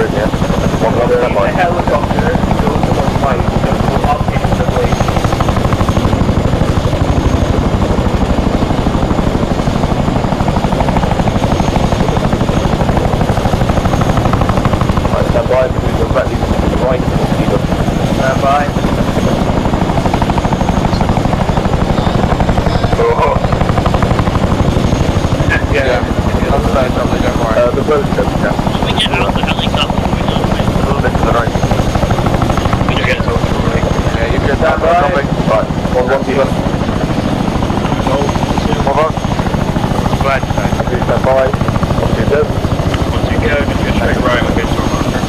room, yeah? One The standby. helicopter goes to the right, just go up instantly. Right, standby, moving directly to the right, speed up. Standby. Oh, Yeah. the road trip, yeah. We get out the helicopter. A little bit to the right. We just get to the right. Yeah, you can stand by, dropping. Right, one speed up. One on. Right. Two standby. One, two, go. Once you go, just go straight right, we'll get to our marker.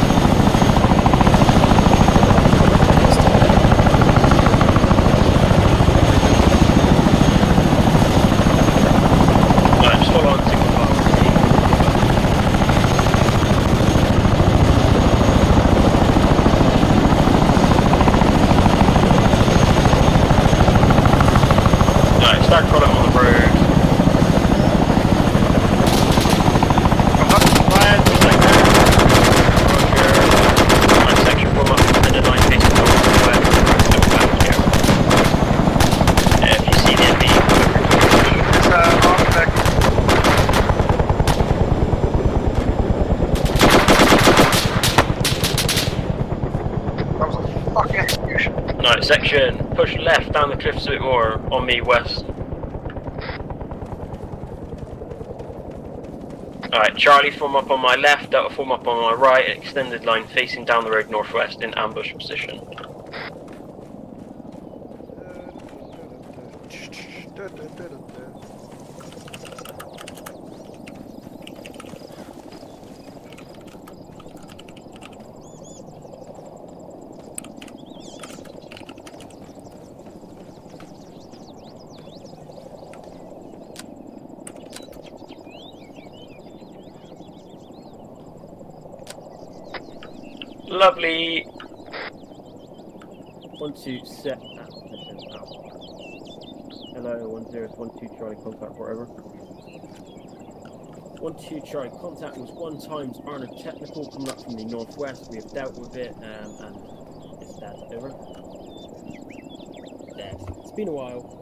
Right, just follow on single file. Right, start crawling on the road. Right, section, push left down the cliffs a bit more, on me west. Alright, Charlie form up on my left, Delta form up on my right, extended line facing down the road northwest in ambush position. Lovely. 1-2 set at position out. Hello, 1012 Charlie, contact wherever. 1-2 Charlie, contact was 1 times Arnold technical coming up from the northwest. We have dealt with it and it's dead. Over. Dead. It's been a while.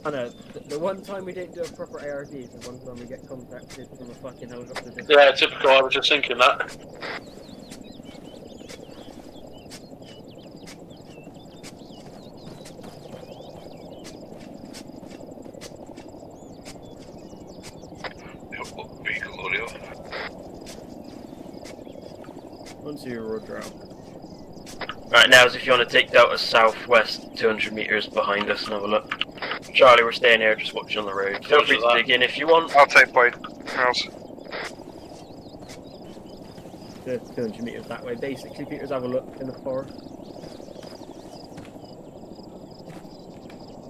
I know, the one time we didn't do a proper ARD is the one time we get contacted from a fucking helicopter. Yeah, typical, I was just thinking that. Vehicle audio. 1-2 road out. Right, now as if you want to take Delta southwest 200 meters behind us and have a look. Charlie, we're staying here, just watching on the road. Feel free to dig in if you want. I'll take point. House. 200 meters that way. Basically, Peters, have a look in the forest.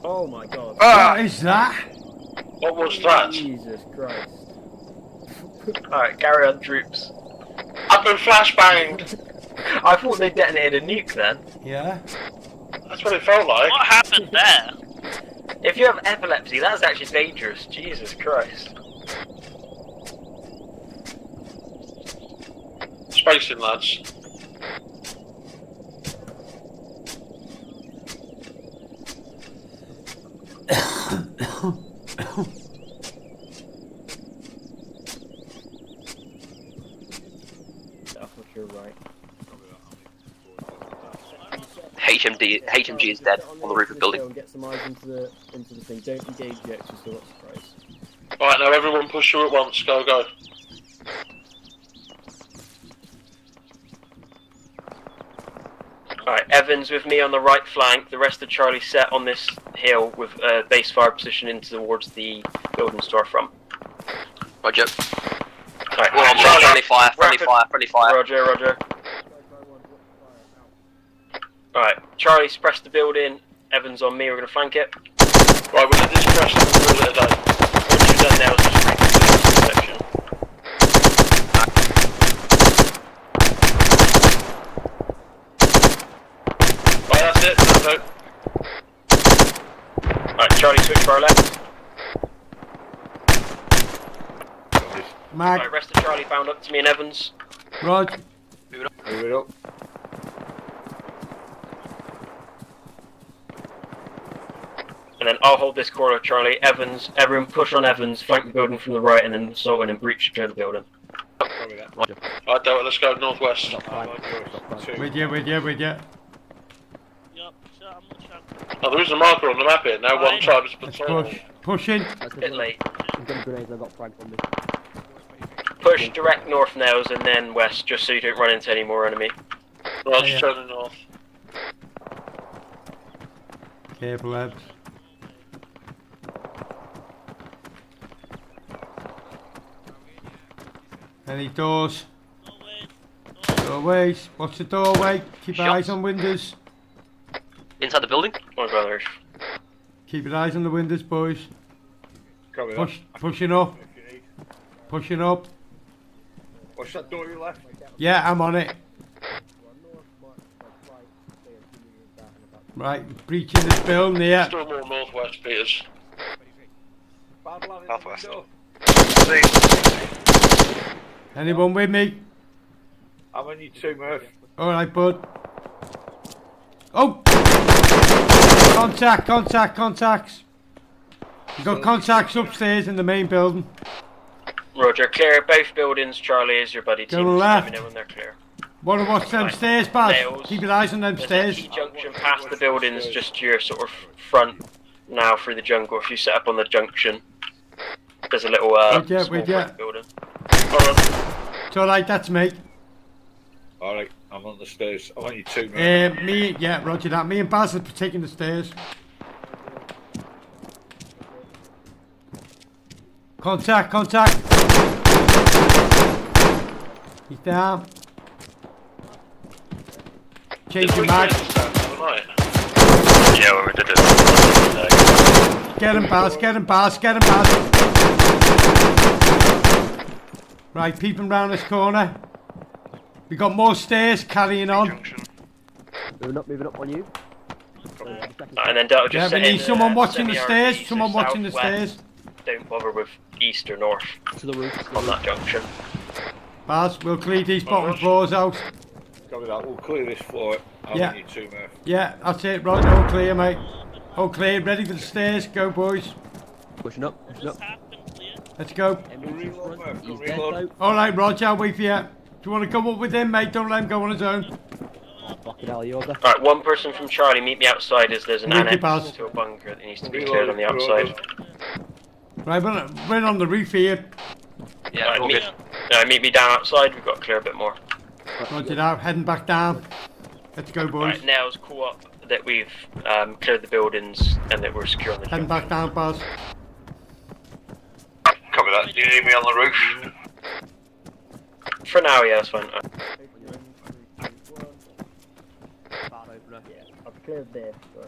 Oh my god. Ah! What is that? What was that? Jesus Christ. Alright, carry on, troops. I've been flashbanged! I thought they detonated a nuke then. Yeah. That's what it felt like. What happened there? If you have epilepsy, that's actually dangerous. Jesus Christ. Spacing, lads. That's what you're right. HMG is dead on the roof of the building. Get some eyes into the thing. Don't engage yet, just so what's surprise. Alright, now everyone push through at once. Go, go. Alright, Evans with me on the right flank. The rest of Charlie set on this hill with base fire position towards the building storefront. Roger. Alright, Well, Charlie, friendly fire, friendly rapid- fire, friendly fire. Roger, roger. Alright, Charlie's pressed the building. Evans on me, we're going to flank it. Right, we're going to discrash them and drill it a day. Once you've done now, just reconfirm the section. Bravo. Alright, Charlie, switch for our left. Mag, Alright, rest of Charlie bound up to me and Evans. Rog, Move it up. And then I'll hold this corridor, Charlie. Evans, everyone push on Evans, flank the building from the right, and then assault and then breach to clear the building. Copy that. Alright, Delta, let's go northwest. Two. with you. Yup, so I'm not sure. Oh, there is a marker on the map here. Now one tribe is let's patrol. push. Pushing. A bit late. I've got grenades, I've got frags on me. Push direct north nails and then west, just so you don't run into any more enemy. Roger, Yeah. turning north. Careful, lads. Any doors? No way. Doorways. Watch the doorway. Keep your eyes Shots. on windows. Inside the building? My brothers. Keep your eyes on the windows, boys. Copy that. Pushing up. If you need. Pushing up. What's that door you left? Yeah, I'm on it. Right, breaching this building here. Still more northwest, Peters. Bad lad in Northwest. the window. Anyone with me? I'm on you two, Murph. Alright, bud. Oh! Contacts. You've got contacts upstairs in the main building. Roger, clear both buildings, Charlie is your buddy Go team. Just left. let me know when they're clear. Wanna watch them Right. stairs, Baz? Nails. Keep your eyes on them There's a stairs. T junction past the buildings, just to your sort of front now through the jungle. If you set up on the junction, there's a little Wait, yeah, small wait, yeah. brick building. It's alright, that's me. Alright, I'm on the stairs. I'm on you two, Murph. Roger that. Me and Baz are taking the stairs. Contact. He's down. Change your mag. Yeah, we did it. Get him, Baz. Right, peeping round this corner. We got more stairs carrying on. Moving up on you. And then Delta Yeah, just we set need in, someone watching the semi-RP, stairs. so Someone watching the southwest. stairs. Don't bother with east or north To the roof. on that junction. Baz, we'll clear these bottom floors out. Copy that. We'll clear this floor. I'm Yeah. on you two, Murph. Yeah, that's it. Right, all clear, mate. All clear. Ready for the stairs. Go, boys. Pushing up. This happened clear. Let's go. Emery's in Reload, front. Murph. He's Go dead reload. though. Alright, Roger, I'll wait for you. Do you want to come up with him, mate? Don't let him go on his own. Fucking hell, you're there. Alright, one person from Charlie, meet me outside as there's an Wicked annex Baz. to a bunker that needs to be cleared on the outside. Right, we're on the roof here. Yeah, Alright, all meet, good. meet me down outside, we've got to clear a bit more. Roger that. Heading back down. Let's go, boys. Alright, now's co-op that we've cleared the buildings and that we're secure on the Heading junction. back down, Baz. Copy that. Do you need me on the roof? For now, yeah, that's fine. Bad opener. I've cleared there. So.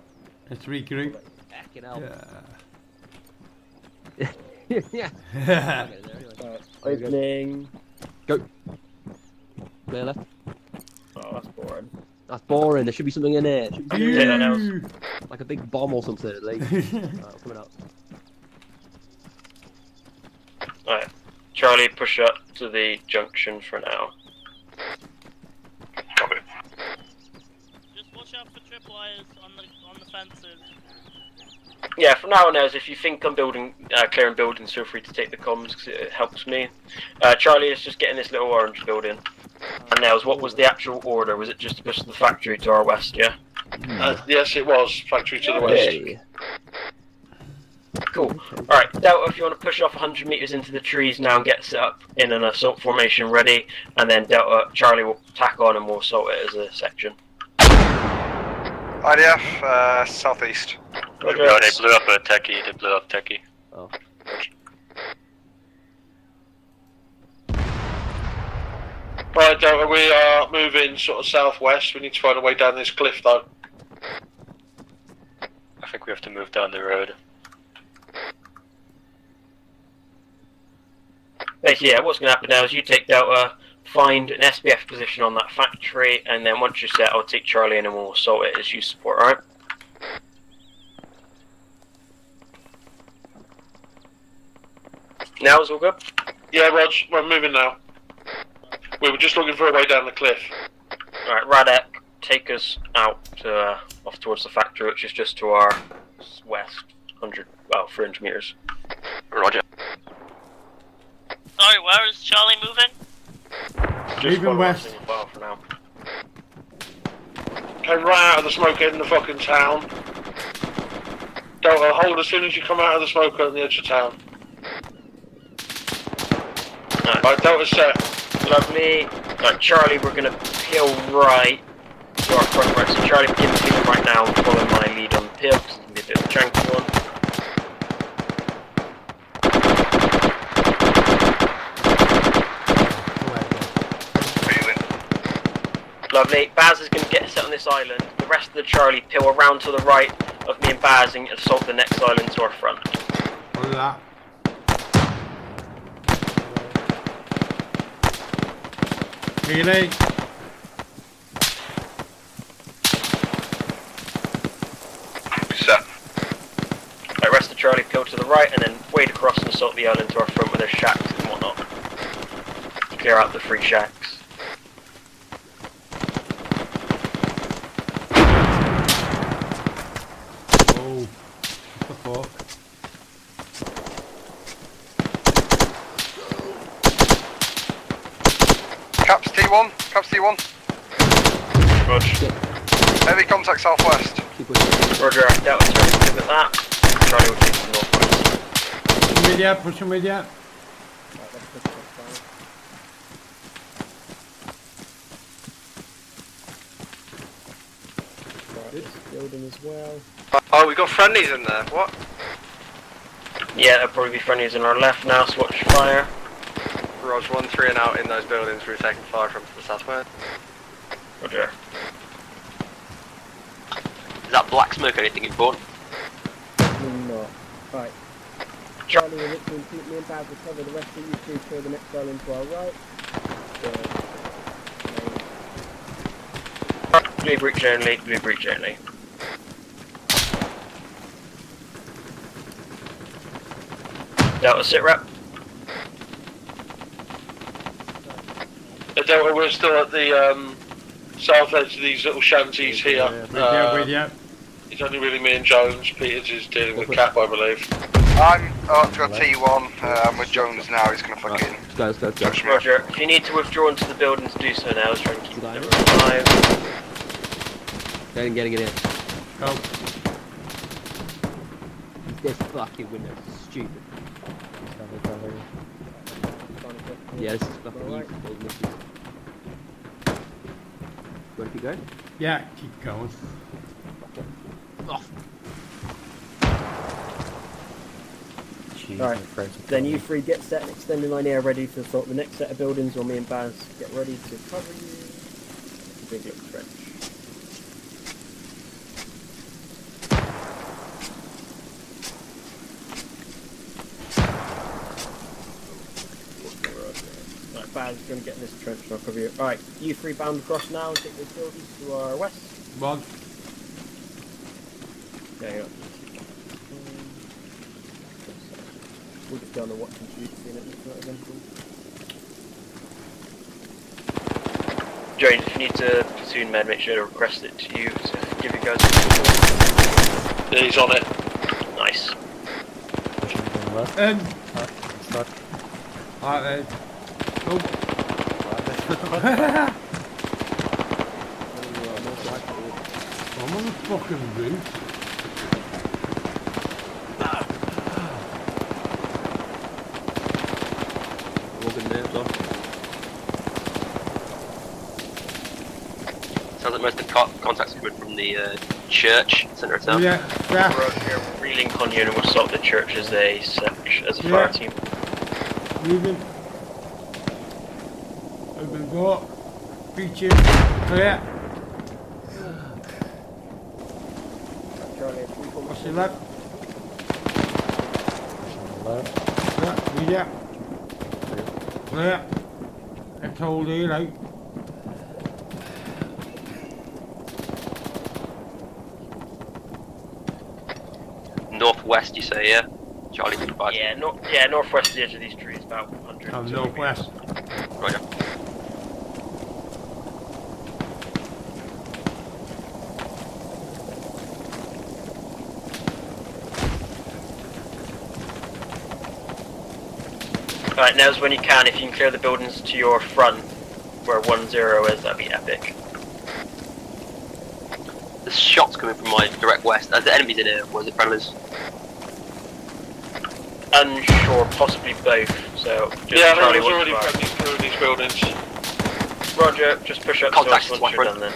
Let's regroup. Fucking hell. Yeah. Yeah. Yeah. Opening. Go. Clear left. Oh, that's boring. That's boring. There should be something in there. Should be something in Yeah, there. that was- Like a big bomb or something. Like. Alright, coming out. Alright, Charlie, push up to the junction for now. Copy. Just watch out for tripwires on the fences. Yeah, from now on, if you think I'm clearing buildings, feel free to take the comms because it helps me. Charlie is just getting this little orange building. And Nels, what was the actual order? Was it just to push the factory to our west, yeah? Yes, it was. Factory to the west. Hey. Cool. Alright, Delta, if you want to push off 100 meters into the trees now and get set up in an assault formation ready, and then Delta, Charlie will tack on and we'll assault it as a section. IDF, southeast. Roger. No, they blew up a techie. Oh. Right, Delta, we are moving sort of southwest. We need to find a way down this cliff, though. I think we have to move down the road. Basically, yeah, what's going to happen now is you take Delta, find an SBF position on that factory, and then once you're set, I'll take Charlie in and we'll assault it as you support, alright? Now is all good? Yeah, Rog, we're moving now. We were just looking for a way down the cliff. Alright, Radek, take us out off towards the factory, which is just to our west, 300 meters. Roger. Sorry, where is Charlie moving? Just Moving follow west. us in well for now. Came right out of the smoke in the fucking town. Delta, hold as soon as you come out of the smoke on the edge of town. Right, Delta set. Lovely. Right, Charlie, we're gonna peel right to our front right. So Charlie, begin peeling right now and follow my lead on the peel, because it's gonna be a bit of a janky one. Lovely. Baz is going to get set on this island. The rest of the Charlie peel around to the right of me and Baz and assault the next island to our front. What is that? Really? Set. Right, rest of Charlie peel to the right and then wade across and assault the island to our front with their shacks and whatnot. Clear out the free shacks. Oh, what the fuck? Caps T1. Caps T1. Roger. Heavy contact southwest. Keep pushing. Roger, Delta, Charlie, give it that. Charlie will take the northwest. Push him with ya, push him with ya. Building as well. Oh, we got friendlies in there. What? Yeah, there'll probably be friendlies on our left now, so watch fire. Rog 1-3 and out in those buildings. We're taking fire from the southwest. Roger. Is that black smoke or anything important? Not. Right. Charlie will literally keep me and Baz will cover the rest of you three till the next island to our right. Blue breach only, blue breach only. Delta, sit rep. Delta, we're still at the south edge of these little shanties here. With ya, with ya. It's only really me and Jones. Peters is dealing with Cap, I believe. I'm up to a T1. I'm with Jones now. He's gonna fucking Let's go. touch me. Roger. If you need to withdraw into the building to do so now, let's try and keep Got them it. alive. Get in. Go. This fucking window is stupid. Yeah, this is fucking Alright. easy. Big misses. You wanna keep going? Yeah, keep going. Right. Then you three get set and extending line air ready to assault the next set of buildings, or me and Baz get ready to cover you. Big little trench. Right, Baz is going to get in this trench and I'll cover you. Alright, you three bound across now and take those buildings to our west. Rod. There you go. We'll just go on the watch and shoot, seeing it looks like eventually. Jones, if you need to platoon med, make sure to request it to you to give you guys a Yeah, he's on it. nice. Alright then. Go. I'm on the fucking roof. Walking there, so. Sounds like most of the contacts are coming from the church centre of town. Yeah, yeah. Roger, relink on you and we'll assault the church as a fire Yeah. team. Moving. Open door. Breaching. Clear. Charlie, if we come What's your left? Yeah, with ya. Clear. Let's hold here, like. Northwest, you say, yeah? Charlie, provide. Yeah, northwest of the edge of these trees, about 100. Oh, northwest. Roger. Right, now's when you can. If you can clear the buildings to your front, where 1-0 is, that'd be epic. The shots coming from my direct west. Are there enemies in here? Or is it friendlies? Unsure, possibly both. So just Yeah, Charlie there's already wants friendly through these buildings. to fire. Roger, just push up Contact to us is once you're done one then.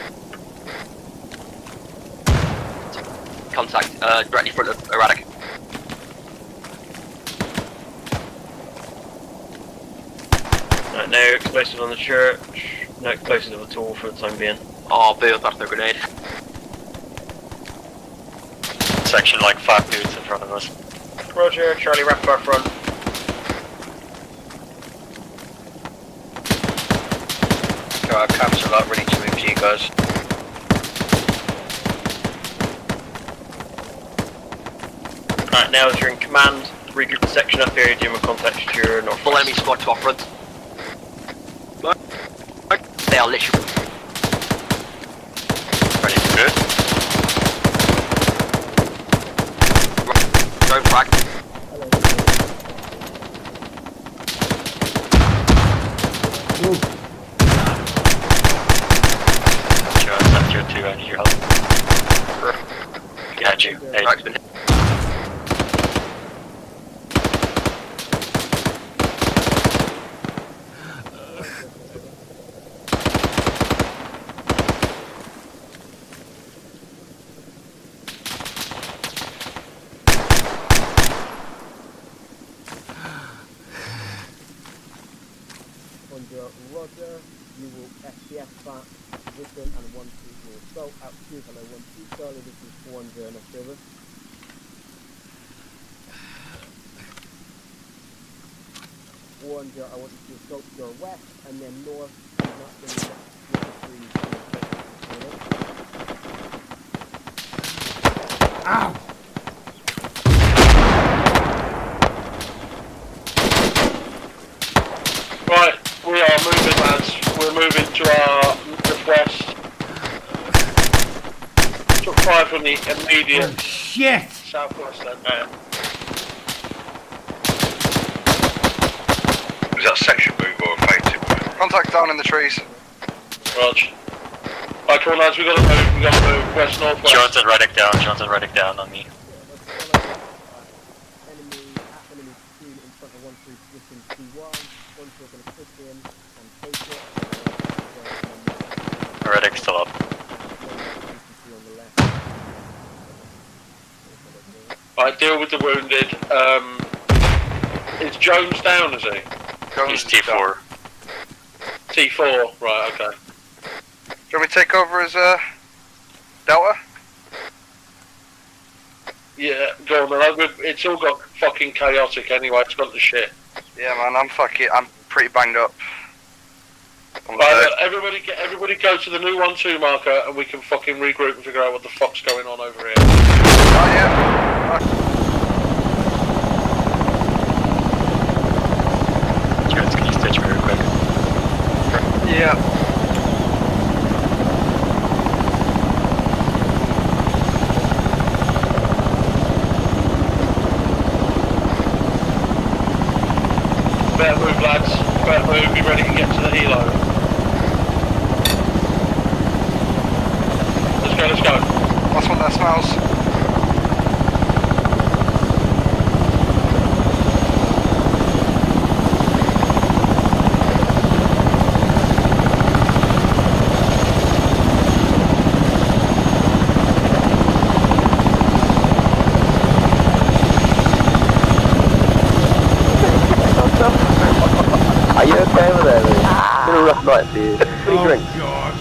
Contact, directly in front of Erratic. Right, no explosives on the church. No explosives at all for the time being. Oh, Bill, that's their grenade. Section like 5 dudes in front of us. Roger, Charlie, wrap our front. Okay, our caps are like ready to move to you guys. Right, now as you're in command, regroup the section up here, do my contact to your north. Full enemy squad to our front. They are literally ready to go. Drone frag. Sure, sector 2, I need your help. Got you. Hey. Frag's been hit. Roger, you will FPS back position and 1-2 will assault out to hello 1-2 Charlie, this is 4-1-0 next over. I want you to assault your west and then north and that's going to Ow! Right, we are moving, lads. We're moving to our northwest. Took fire from the immediate Shit! southwest then. Was that a section move or a fainted move? Contact down in the trees. Rog. Right, come on lads, we gotta move west, northwest. Johnson, Reddick down on me. enemy team in front of 1-3 position C1, 1-2 are going to push in and take it. Reddick still up. Right, deal with the wounded. Is Jones down, is he? He's T4. T4, right, okay. Do you want me to take over as Delta? Yeah, go on then. It's all got fucking chaotic anyway, it's got the shit. Yeah, man, I'm pretty banged up. Right, everybody go to the new 1-2 marker and we can fucking regroup and figure out what the fuck's going on over here. Oh, yeah. Jones, can you stitch me real quick? Yeah. Better move, lads. Better move. Be ready to get to the helo. Let's go, let's go. Last one that smells. Are you okay over there, Lee? It's been a rough night for you. What do you drink? God.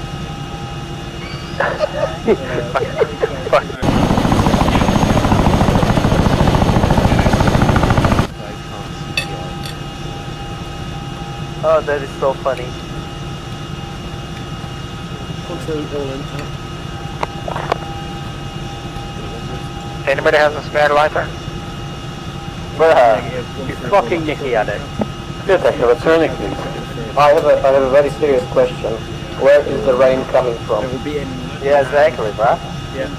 Oh, that is so funny. Anybody has a spare lighter? Bruh, you fucking Nicky at it. Good, I have a turning, please. I have a very serious question. Where is the rain coming from? It will be in. Yeah, exactly, bruh. Yeah.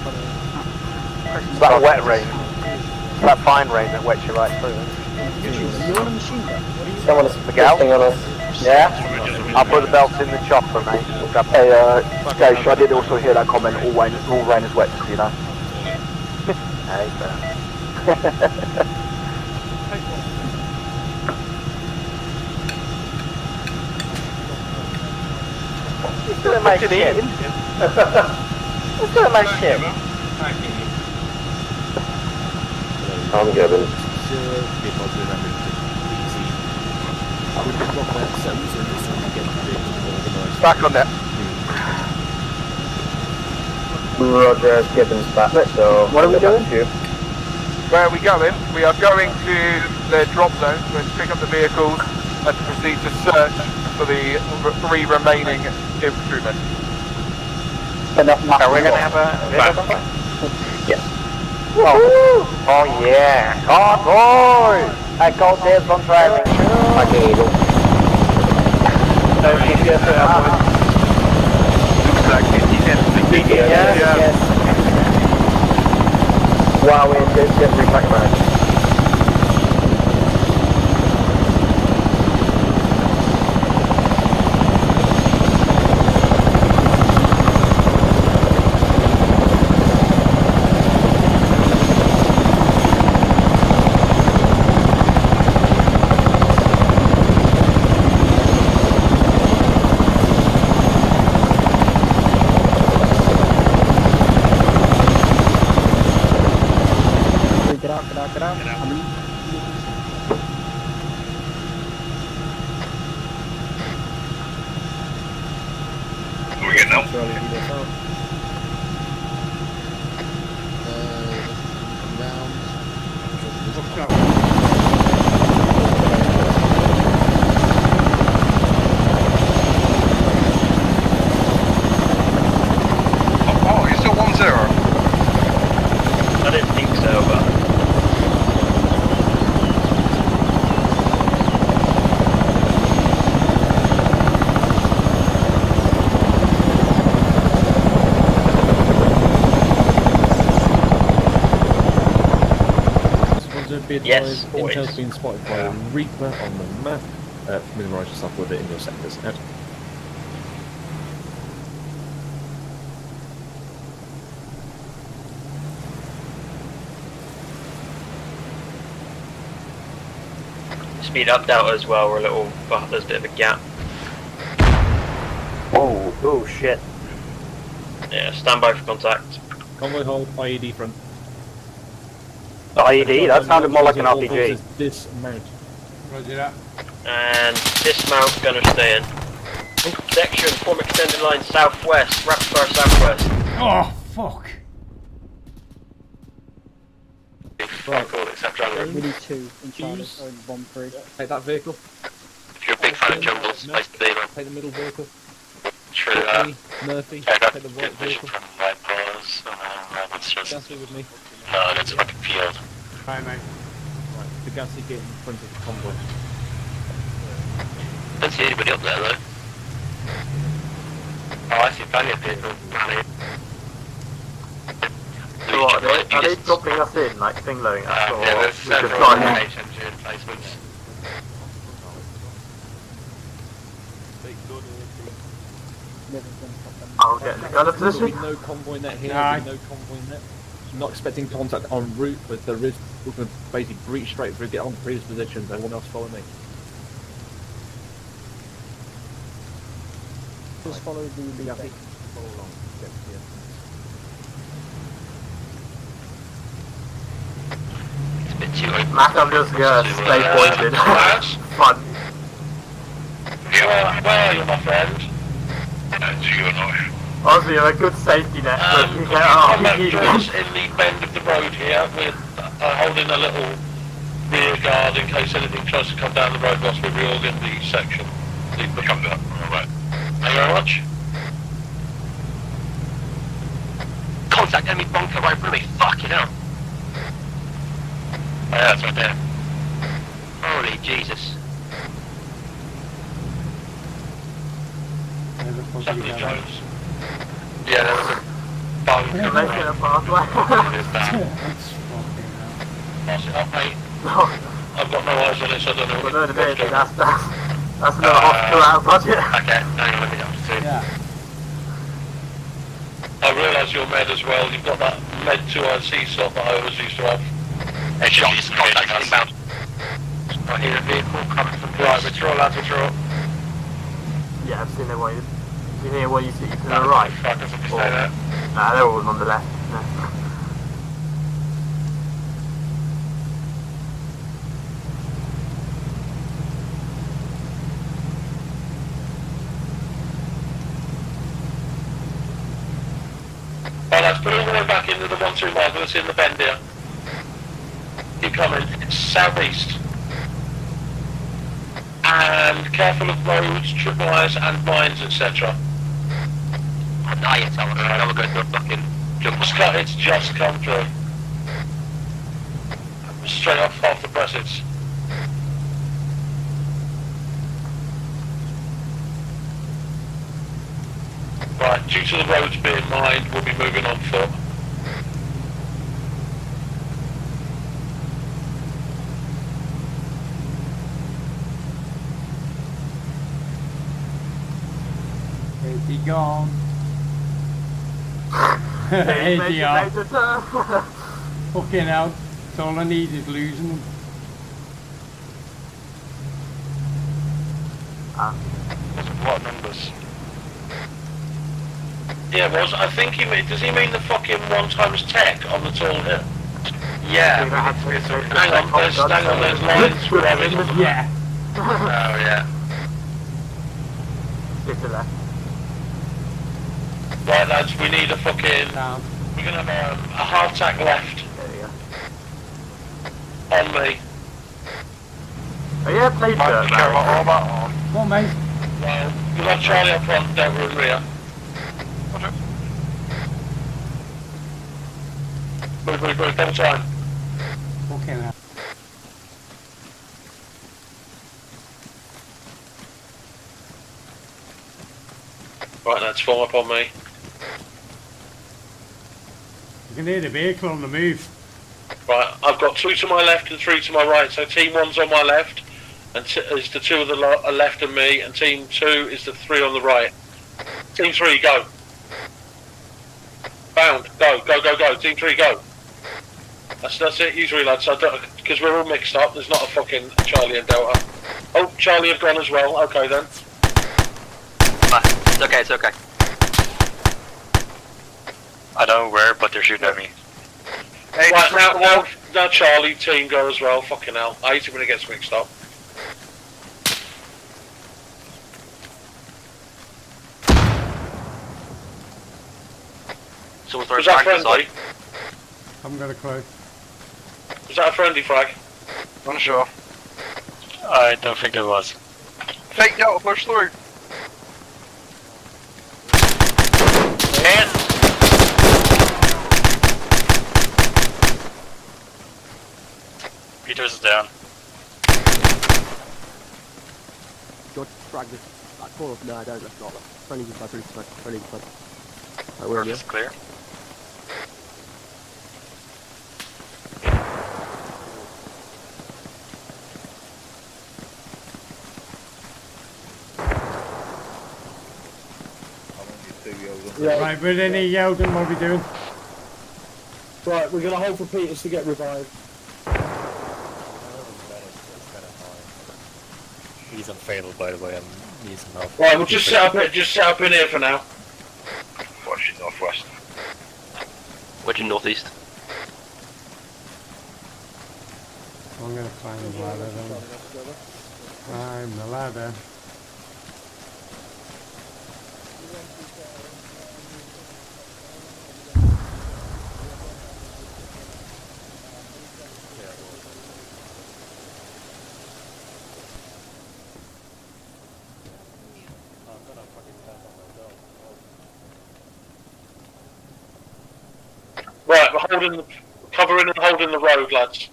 It's that wet rain. It's that fine rain that wets you right through. You're on a machine gun. What are you? Someone is pushing on us. Yeah? I'll put the belts in the chopper, mate. We'll grab hey, Gage, I did also hear that comment, all rain is wet, you know. Hey, bruh. He's doing my shit. He's doing my shit. I'm Gavin. Back on that. Roger, Gibbons back. So what are we doing? Where are we going? We are going to the drop zone. We're going to pick up the vehicles and proceed to search for the 3 remaining infantrymen. So we're going to have a... Yes. Oh yeah! Come on! I call this on driving. Okay, go. Yes. Wow, we did get repack back. Oh, you're still 1-0? I didn't think so, but... Yes, Intel's been spotted by a Reaper on the map. Familiarise yourself with it in your sectors. Ed. Speed up Delta as well, we're a little... Well, there's a bit of a gap. Oh shit. Yeah, stand by for contact. Convoy hold, IED front. The IED? That sounded more like an RPG. Dismount. Roger that. And dismount, gunner stay in. Section, form extended line southwest, rapid fire southwest. Oh, fuck. Right. Call except driver. Really 2 in Charlie, or bomb 3. Take that vehicle. If you're a big fan of jungles, No. place the lever. Take the middle vehicle. True Murphy, Yeah, I got take the good white vision vehicle. from my pause. It's just... Gassy with me. No, it's a fucking field. Hi, mate. Right, the Gassy get in front of the convoy. Don't see anybody up there though. Oh, I see plenty of people. So what, are they dropping us in, like thing loading us? Or Yeah, there's we just several got in? HMG placements. I'll get in the gunner There'll be position. no convoy net here, Aye. there'll be no convoy net. I'm not expecting contact en route, but there is, we're going to basically breach straight through, get on previous positions, everyone else follow me. Just follow the Gassy, follow along, get here. It's a bit too open. Mac, I'm just gonna stay pointed. Fun. Where are you, my friend? Honestly, you're a good safety net, but you get I'm out. You just in the bend of the road here with holding a little rear guard in case anything tries to come down the road whilst we reorgan the section. Leave the come down. Alright. Thank you very much. Contact enemy bunker right through me. Fuck it out. Yeah, that's right there. Jesus. Where the fuck are you Somebody going? Jones. Yeah, there was a boat coming Making a around. pathway. It's down. That's fucking hell. Pass it up, mate. No, I've got no eyes on it, so I don't know but what no, it's doing. that's another hospital out of budget. Okay, hang on, let me know. Yeah. I realise you're med as well. You've got that med 2IC slot that I always used to have. Hey, shots, contact inbound. I hear a vehicle coming from the right, withdraw, lads, withdraw. Yeah, I've seen their way. You hear where you see to the right? Fuck, I think you Or- say that. Nah, they're all on the left. No. Right, lads, put all the way back into the 1-2 marker that's in the bend here. Keep coming. It's southeast. And careful of roads, tripwires and mines, etc. Nah, you tell them, I know we're going to a fucking jump. It's just come through. Straight up off the presses. Right, due to the roads being mined, we'll be moving on foot. Where's he gone? There they are. Fucking hell. That's all I need is losing them. What numbers? Yeah, was I think he mean, does he mean the fucking 1 times tech on the tall hill? Yeah, Hang on, there's lines running. Yeah. Oh, yeah. Stick to left. Right, lads, we need a fucking. Down. We're gonna have a hard tack left There you go. on me. Oh yeah, play dirt, man. Come on, mate. Well, we'll have Charlie up front, Deborah and rear. Move, double time. Fucking hell. Right, lads, form up on me. You can hear the vehicle on the move. Right, I've got 2 to my left and 3 to my right, so team 1's on my left, and is the 2 of the left of me, and team 2 is the 3 on the right. Team 3, go. Bound, go. Team 3, go. That's it, usually, lads, because we're all mixed up, there's not a fucking Charlie and Delta. Oh, Charlie have gone as well, okay then. It's okay. I don't know where, but they're shooting at me. Hey, Right, now Charlie, team go as well, fucking hell. I hate it when it gets mixed up. Someone throws Was that flag friendly? inside. I'm gonna close. Was that a friendly flag? Unsure. I don't think it was. Fake Delta, push through. And Peters is down. George, frag this. That corner. No, I don't. That's not. Friendly inside. Friendly inside. Right, where are you? Just clear. Right, we're in here, Yeldon, what are we doing? Right, we're gonna hold for Peters to get revived. He's unfatal, by the way. I'm using help. Right, we'll just set up in here for now. Watch it northwest. Watching northeast. I'm gonna climb the ladder then. Climb the ladder. Right, we're covering and holding the road, lads.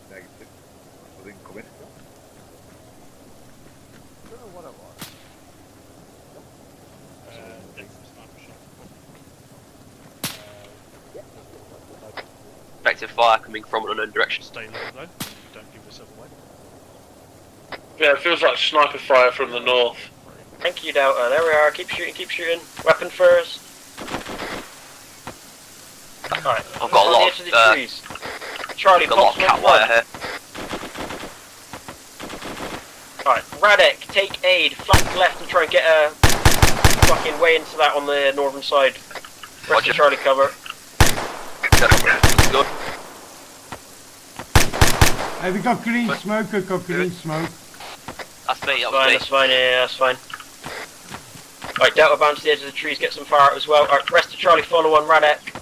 Negative. I didn't come in. I don't know what it was. Effective fire coming from an unknown direction. Stay low though. Don't give yourself away. Yeah, it feels like sniper fire from the north. Thank you, Delta. There we are. Keep shooting, keep shooting. Weapon first. Alright, I've got a lot edge of the trees. Charlie, got a lot of cat wire here. Alright, Radek, take aid, flank left and try and get a fucking way into that on the northern side. Rest of Charlie cover. Good. Hey, we got green smoke, we've got green smoke. That's me, That's fine, yeah, that's fine. Alright, Delta bound to the edge of the trees, get some fire out as well. Alright, rest of Charlie, follow on Radek.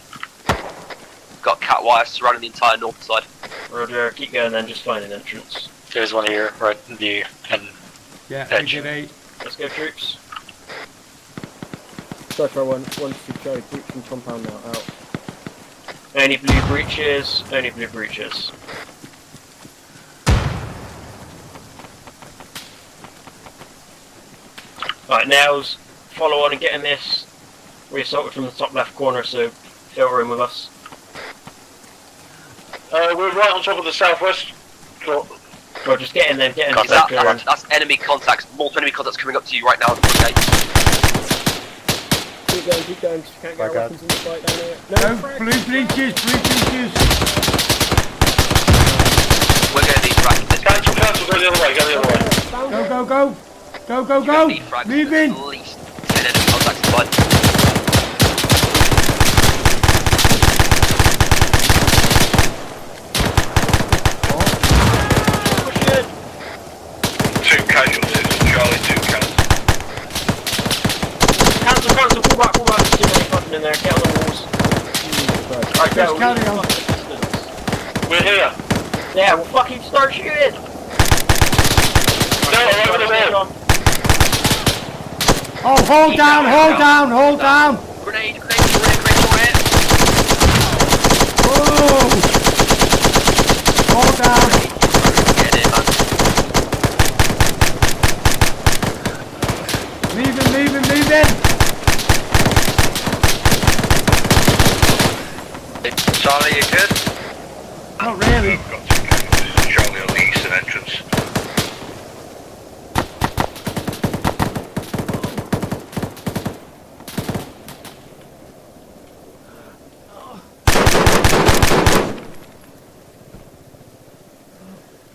Got cat wire surrounding the entire north side. Roger, keep going then, just find an entrance. There's one here, right in view, and Yeah, edge. we get 8. Let's go, troops. Striker 1, 1-2 Charlie, breach from compound now, out. Only blue breaches, only blue breaches. Right, nails, follow on and get in this. We're assaulted from the top left corner, so filter in with us. We're right on top of the southwest. Well, just get in then, get in. God, that's enemy contacts, multiple enemy contacts coming up to you right now. Okay. Keep going, just can't get our weapons in the fight down here. No, blue breaches, blue breaches. We're going to need frag this. Cancel, go the other way, go the other way. Go, go, go. Go, go, go. Move in. At least 10 enemy contacts in fight. Two casualties, Charlie, 2 casualties. Cancel, pull back, there's too many fucking in there, get on the walls. Right, go, carry on. We're here. Yeah, well fucking start shooting! No, over the man. Oh, hold down, hold down, hold down. Grenade for it. Whoa. Hold down. Get in, man. Leave in. Charlie, you good? Not really. I've got 2 casualties, Charlie on the eastern entrance.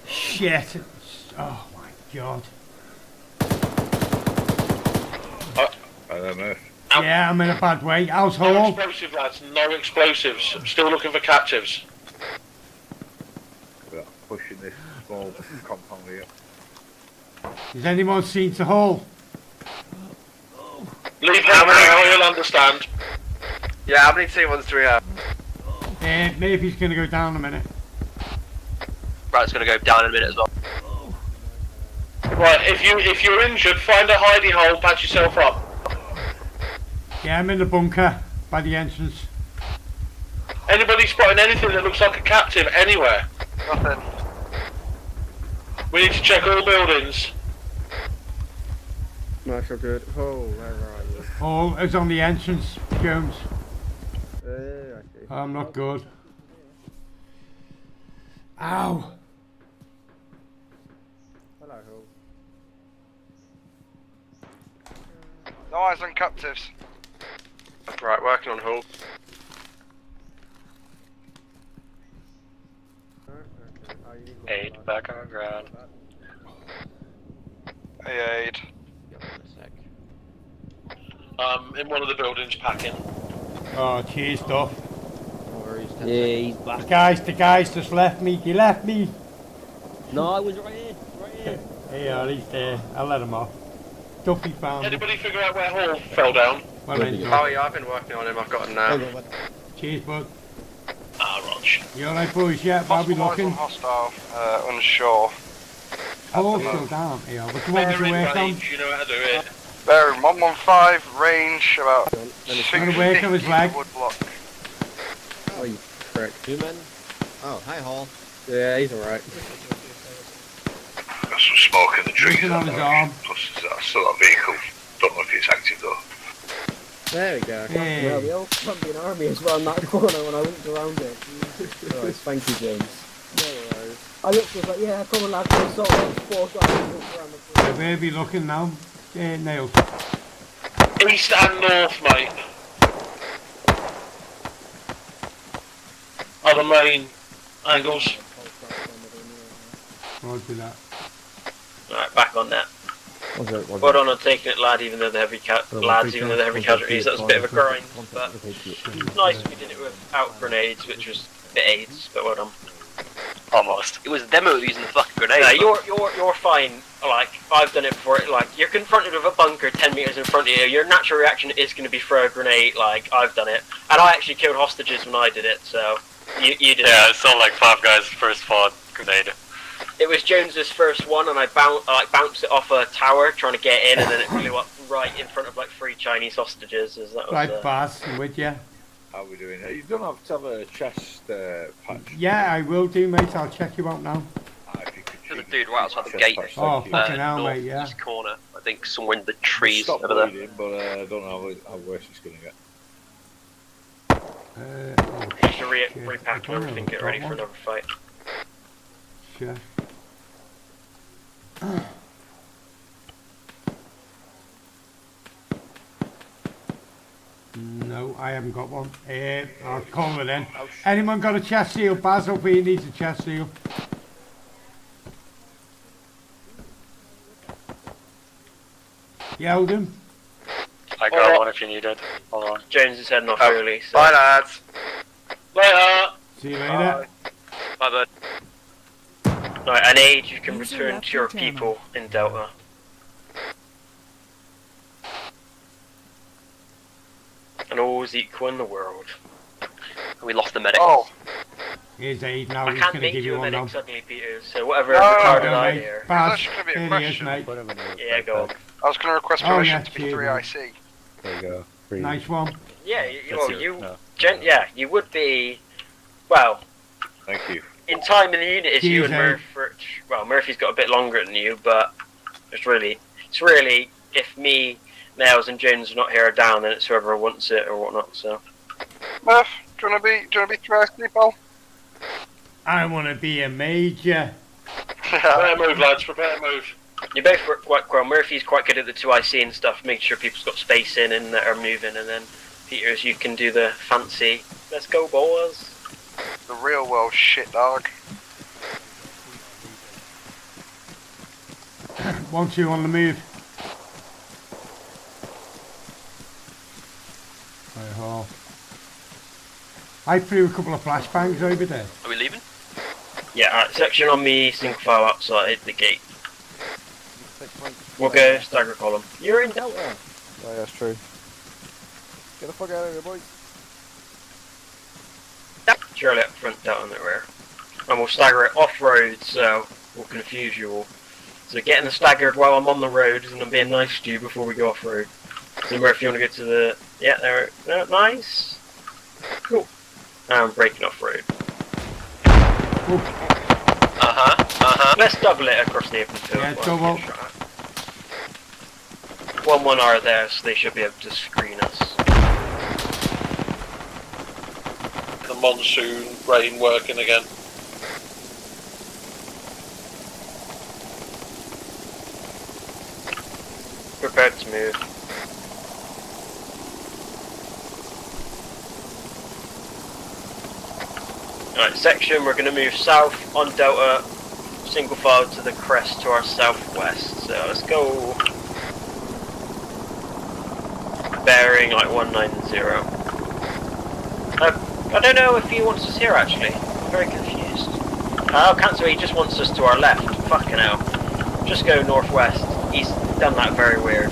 Shit. Oh my god. I don't know. Yeah, I'm in a bad way. No Household. explosive, lads, no explosives. I'm still looking for captives. We're pushing this small compound here. Has anyone seen the hole? Leave them now, you'll understand. Yeah, how many T1s do we have? Maybe he's gonna go down a minute. Right, it's going to go down in a minute as well. Right, if you're injured, find a hidey hole, patch yourself up. Yeah, I'm in the bunker by the entrance. Anybody spotting anything that looks like a captive anywhere? Nothing. We need to check all buildings. Nice, you're good. Oh, where are you? Oh, it's on the entrance, Jones. I see. I'm not good. Ow. Hello, Hull. No eyes on captives. Right, working on hull. Aid back on the ground. Hey, aid. In one of the buildings, packing. Oh, cheers, stuff. Yeah, he's back. The guys just left me. He left me. No, I was right here. Yeah, he's there. I'll let him off. Duffy found him. Anybody figure out where Hall fell down? Well, Oh yeah, I've been working on him, I've got him now. cheers, bud. Rog. You alright, boys? Yeah, I'll be looking. Hostile, unsure. Oh, still down. Yeah, what do you want me to work on? You know how to do it. Bearing 115, range about I'm gonna work on his leg. wood block. Oh, you prick. 2 men. Oh, hi, Hall. Yeah, he's alright. Got some smoke in the trees. Nothing on his arm. Plus, I still got a vehicle. Don't know if it's active though. There we go. Hey. Yeah, the old Colombian army is around that corner when I went around it. Nice, thank you, James. No worries. I looked was like, yeah, come on lads, we'll sort of 4 guys walked around the corner. Yeah, where be looking now? Nails. East and north, mate. Are the main angles. Roger that. Alright, back on that. Was it? Well done on taking it, lad, even though the heavy lads, even though the heavy casualties. That was a bit of a grind, but nice we did it without grenades, which was a bit AIDS, but well done. Almost. It was them who were using the fucking grenade. No, you're fine. Like, I've done it before. Like, you're confronted with a bunker 10 meters in front of you. Your natural reaction is going to be throw a grenade. Like, I've done it, and I actually killed hostages when I did it. So, you did. Yeah, I saw like 5 guys first fought grenade. It was Jones's first one, and I bounced it off a tower trying to get in, and then it blew up right in front of like 3 Chinese hostages. As that was, Right, Baz, I'm with you. How are we doing? You don't have to have a chest patch. Yeah, I will do, mate. I'll check you out now. There's a dude right outside the gate. Oh, fucking hell, mate, yeah. Northeast corner. I think somewhere in the trees Stop over there. bleeding, but I don't know how worse it's going to get. Just to repack and everything, get ready for another fight. Sure. No, I haven't got one. I'll call it in. Anyone got a chest seal? Baz up here needs a chest seal. You held him? I got one if you need it. Hold on. James is heading off early. So. Bye, lads. Later. See you later. Bye, bud. Right, an age you can return to your people in Delta. And all is equal in the world. We lost the medic. Oh. Here's Aid now. I He's can't going to make give you you a one now. medic suddenly, Peter, so whatever Oh, retarded okay, idea. Baz, That's gonna be a here he is, question. mate. Yeah, go on. I was going to request Oh, permission yeah, to be cheers, 3IC. There you go. Nice one. Yeah, No. you would be, well, Thank you. in time in the unit is you and Cheers, Murphy. Well, Murphy's got a bit longer than you, but it's really if me, Nails, and Jones are not here or down, then it's whoever wants it or whatnot. So, Murph, do you want to be 3IC, pal? I want to be a major. Prepare move, lads. Prepare move. you both work quite well. Murphy's quite good at the 2IC and stuff, making sure people's got space in and that are moving, and then Peters, you can do the fancy. Let's go, boys. The real world shit, dog. 1-2 on the move. Right, Hall. I threw a couple of flashbangs over there. Are we leaving? Yeah, section on me, single file outside the gate. We'll go stagger column. You're in Delta. Oh, that's true. Get the fuck out of here, boys. Surely up front, Delta in the rear. And we'll stagger it off-road, so we'll confuse you all. So getting the staggered while I'm on the road, and I'm being nice to you before we go off-road. So Murphy, you want to go to the... Yeah, there. Nice. Cool. Now I'm breaking off-road. Let's double it across the open field. Yeah, double. 1-1 are there, so they should be able to screen us. The monsoon rain working again. Prepared to move. Alright, section, we're going to move south on Delta, single file to the crest to our southwest. So let's go bearing like 190. I don't know if he wants us here actually. I'm very confused. Oh, cancel, he just wants us to our left. Fucking hell. Just go northwest. He's done that very weird.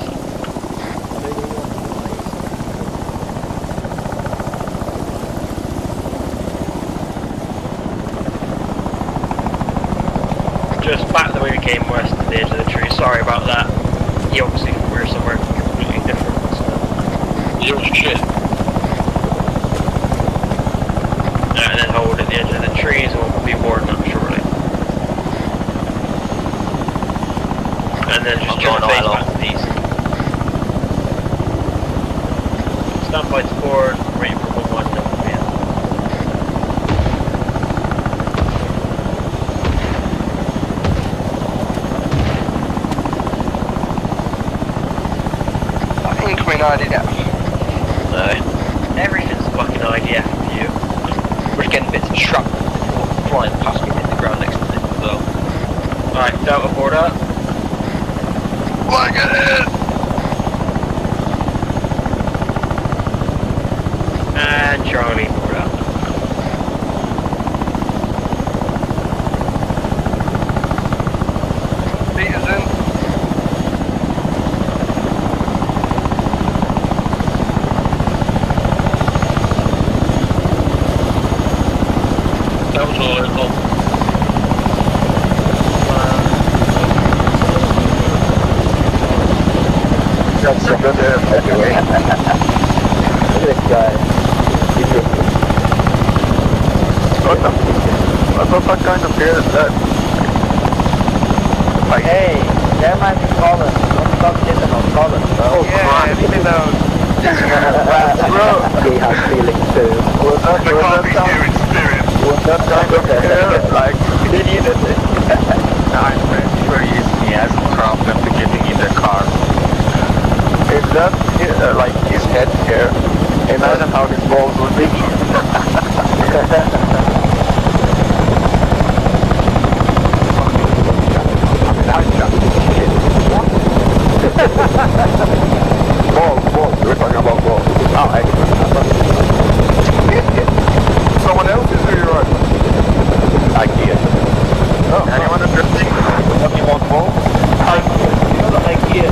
Just back the way we came west to the edge of the tree. Sorry about that. He obviously thought we were somewhere completely different. So. You was shit. And then hold at the edge of the trees or And then just turn face back to the east. Stand by to board, ready for 1-1, no command. Incoming IDF. No. Everything's fucking IDF for you. We're getting bits of shrapnel flying past me in the ground next to it as well. Alright, Delta board up. Flag it! And Charlie board up. Peter's in. That was all it was. That's a good anyway. Look at this guy. What the kind of beer is that? Like, hey, that might be Colin. Don't stop getting on Colin, bro. Yeah, let me know. Bro, he has feelings too. Was that in spirit. Was that kind of beer? Like, he needed it. I'm pretty sure using me as a problem to getting in the car. If that, like, his head here, imagine how his balls would be. Balls, we're talking about balls. Oh, excellent. Someone else is who you're on. IKEA. Oh, anyone interesting? Talking about balls? IKEA. You know the IKEA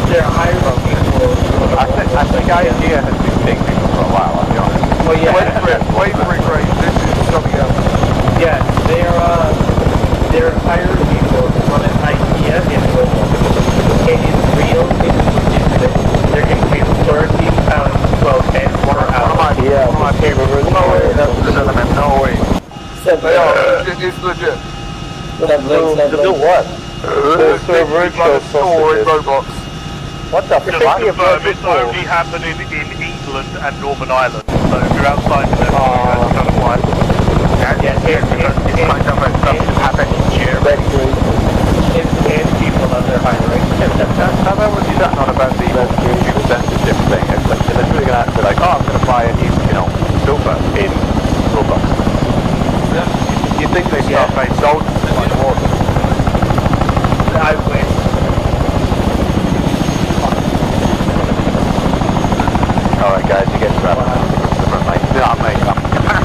they're hiring people. I think IKEA has been paying people for a while, I'll be honest. Well, yeah. Wait for it, Grace. This is something else. Yeah, they're hiring people to run an IKEA in Rome. It is real, it's legitimate. They're getting paid £30, well, $10 per hour. Yeah, my favorite. No way, that's legitimate, no way. It's legit. To do what? The virtual store in Robots. What the Just fuck? to confirm, it's only happening in England and Northern Ireland. So if you're outside of them, that's kind of why. Yeah, it's kind of like something happening in Germany. It's 10 people that they're hiring. How about when you don't know about the YouTube censorship thing? It's like, they're literally going to be like, oh, I'm going to buy a new, sofa in Roblox. You think they start paying soldiers like war? I wish. Alright guys, you get trapped. I'm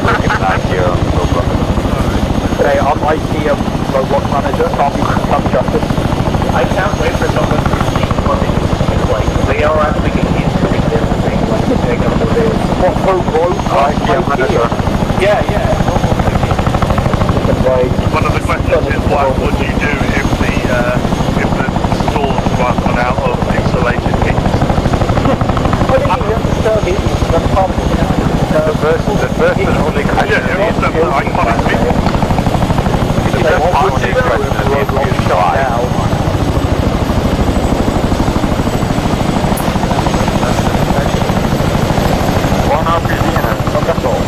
working back here on Roblox. Hey, I'm IKEA Roblox manager, come justice. I can't wait for someone to see what it's like. They are actually getting interesting thing like the big of the days. What, IKEA manager? Yeah. One of the questions is what would you do if the stores run out of insulated heat? What do you have to sell heat? The pump. The first and only question Yeah, it was the iconic thing. The best part of the question is what you shot now. One out of the that's all.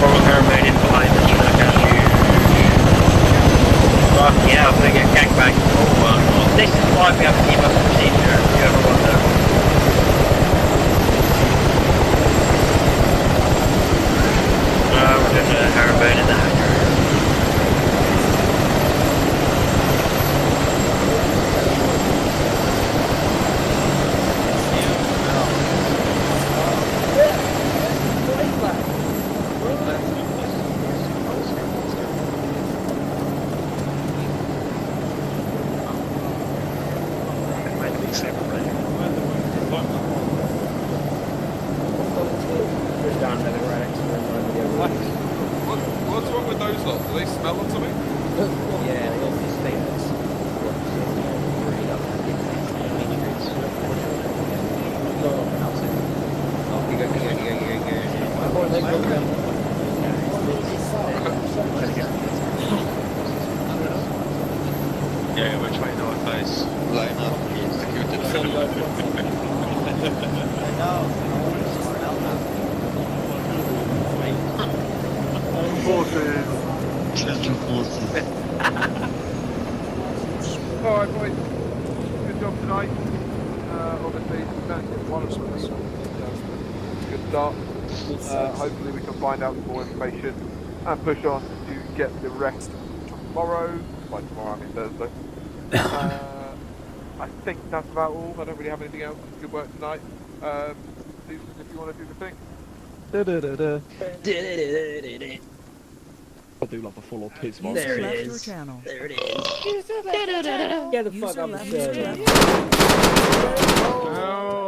Forward car made in behind the truck as you. Fuck yeah, I'm gonna get gangbanged. Oh, well, this is why we have to keep up the procedure, if you ever wonder. We're doing a herring in the hangar. What's wrong with those lot? Do they smell of something? Yeah, they all these statements. sun go for Alright boys, good job tonight. Obviously, we managed to get one of them, so good start. Hopefully we can find out some more information and push on to get the rest tomorrow. By tomorrow I mean Thursday. I think that's about all. I don't really have anything else. Good work tonight. Susan, if you want to do the thing. I do love a full on piss. There it is. There it is. Get the fuck up the server. Oh.